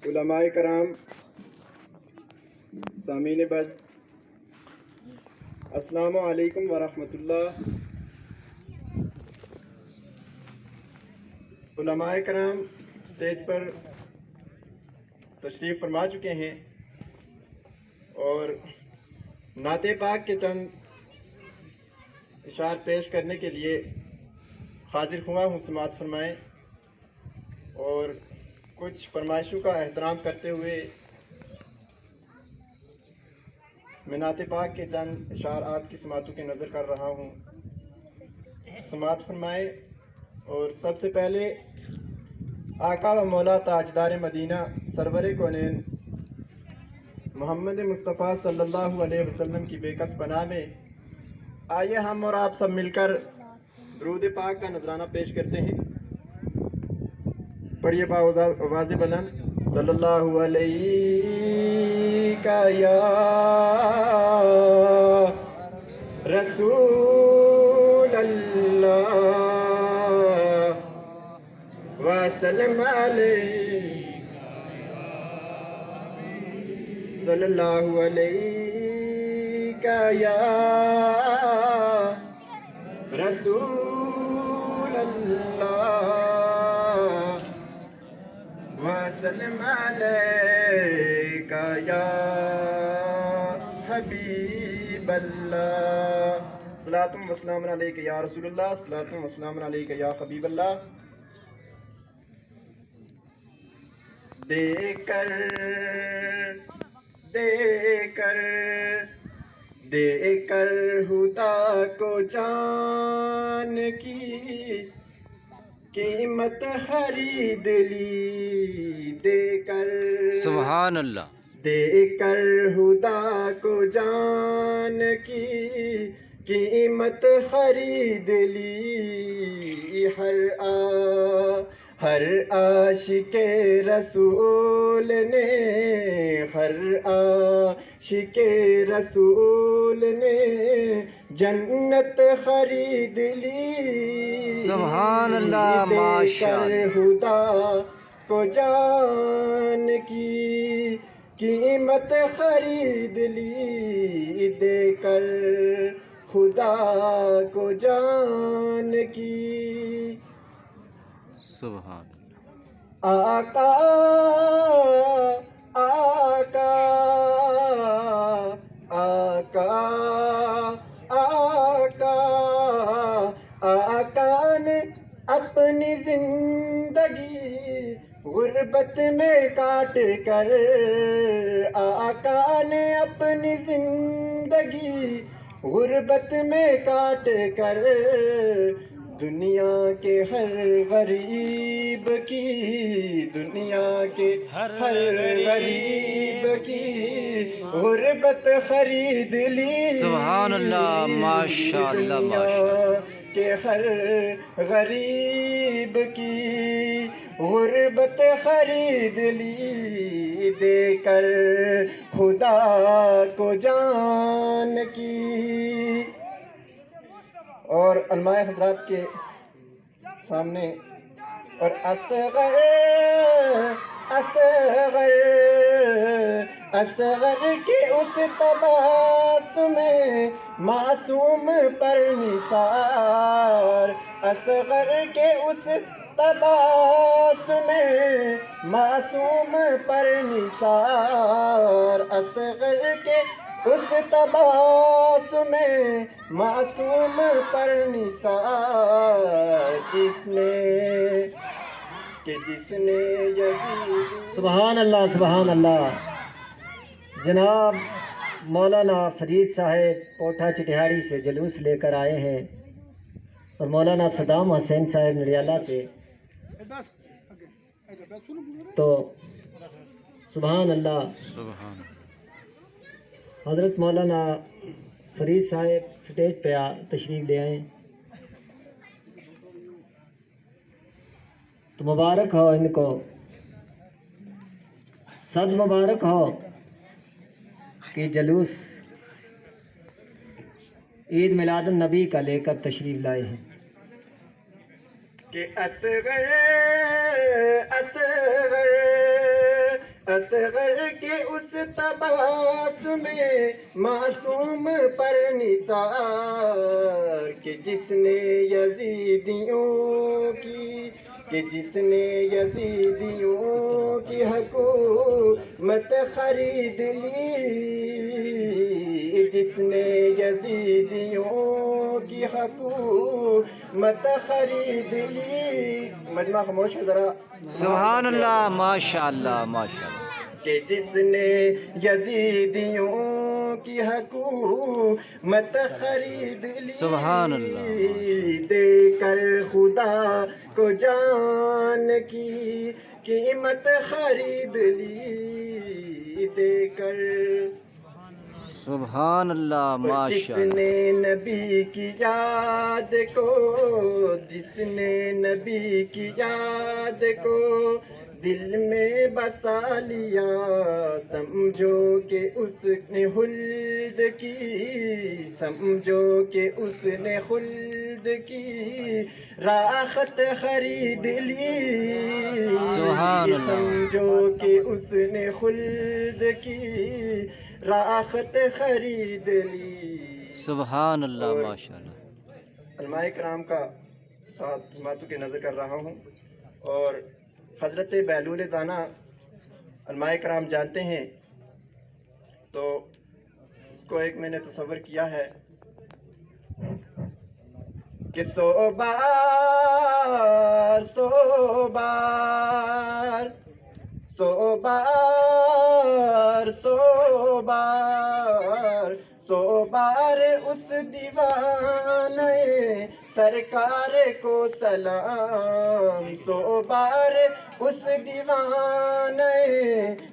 علماء کرام، سامعین بز، السلام علیکم ورحمۃ اللہ۔ علماء کرام اسٹیج پر تشریف فرما چکے ہیں اور نعت پاک کے چند اشعار پیش کرنے کے لیے حاضر ہوا ہوں، سماعت فرمائیں اور کچھ فرمائشوں کا احترام کرتے ہوئے میں نعت پاک کے چند اشعار آپ کی سماعتوں کے نظر کر رہا ہوں، سماعت فرمائیں۔ اور سب سے پہلے آقا و مولا تاجدار مدینہ سرور کونین محمد مصطفیٰ صلی اللہ علیہ وسلم کی بے کس پناہ میں آئیے ہم اور آپ سب مل کر درود پاک کا نذرانہ پیش کرتے ہیں۔ پڑھیے آواز بلند، صلی اللہ علیہ یا رسول اللہ وسلم علیہ، صلی اللہ علیہ یا رسول اللہ وسلم علیک یا حبیب اللہ، صلاۃ و سلام علیک یا رسول اللہ، صلاۃ و سلام علیک یا حبیب اللہ۔ دے کر خدا کو جان کی قیمت خرید لی، دے کر سبحان اللہ، دے کر خدا کو جان کی قیمت خرید لی، ہر عاشق رسول نے، ہر عاشق رسول نے جنت خرید لی، سبحان اللہ، ماشاء اللہ۔ خدا کو جان کی قیمت خرید لی، دے کر خدا کو جان کی، سبحان اللہ۔ آقا آقا آقا آقا آقا نے اپنی زندگی غربت میں کاٹ کر، آقا نے اپنی زندگی غربت میں کاٹ کر دنیا کے ہر غریب کی، دنیا کے ہر غریب کی غربت خرید لی، سبحان اللہ، ماشاء اللہ، دنیا کے ہر غریب کی غربت خرید لی، دے کر خدا کو جان کی۔ اور علماء حضرات کے سامنے اور اصغر کے اس تباسم معصوم پر نثار، اصغر کے اس تباسم معصوم پر نثار، اصغر کے اس تباسم معصوم پر نثار، جس نے یزید، سبحان اللہ، سبحان اللہ۔ جناب مولانا فرید صاحب کوٹھا چٹیہاڑی سے جلوس لے کر آئے ہیں اور مولانا صدام حسین صاحب نڈیالہ سے، تو سبحان اللہ، سبحان اللہ۔ حضرت مولانا فرید صاحب سٹیج پہ تشریف لے آئیں تو مبارک ہو ان کو، صد مبارک ہو کہ جلوس عید میلاد النبی کا لے کر تشریف لائے ہیں۔ کہ اصغر کے اس تباسم معصوم پر نثار کہ جس نے یزیدیوں کی حکومت خرید لی، جس نے یزیدیوں کی حکومت خرید لی. مجمع خاموش ہے ذرا. سبحان اللہ ماشاء اللہ ماشاء اللہ. کہ جس نے یزیدیوں کی حکومت خرید لی، سبحان اللہ. دے کر خدا کو جان کی قیمت خرید لی، دے کر. سبحان اللہ جس ماشاء اللہ. نے نبی کی یاد کو، جس نے نبی کی یاد کو دل میں بسا لیا، سمجھو کہ اس نے خلد کی، سمجھو کہ اس نے خلد کی راحت خرید لی. سبحان اللہ. سمجھو کہ اس نے خلد کی راحت خرید لی. سبحان اللہ ماشاء اللہ. علماء کرام کا ساتھ جماعتوں کی نظر کر رہا ہوں، اور حضرت بہلول دانا علماء کرام جانتے ہیں، تو اس کو ایک میں نے تصور کیا ہے کہ سو بار سو بار سو بار سو بار سو بار اس دیوانے سرکار کو سلام، سو بار اس دیوانے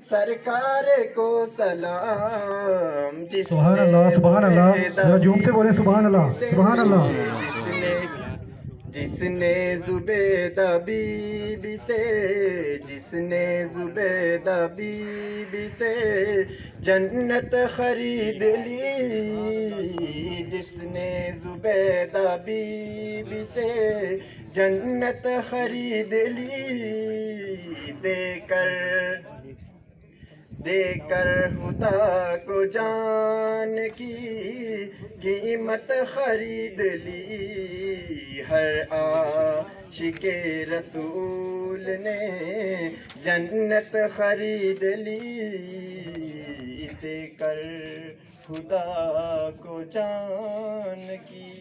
سرکار کو سلام. سبحان اللہ سبحان اللہ. ذرا جھوم سے بولیں سبحان اللہ سبحان اللہ. جس نے زبیدہ بی بی سے، جس نے زبیدہ بی بی سے جنت خرید لی، جس نے زبیدہ بی بی سے جنت خرید لی، دے کر خدا کو جان کی قیمت خرید لی. ہر عاشق رسول نے جنت خرید لی، دے کر خدا کو جان کی.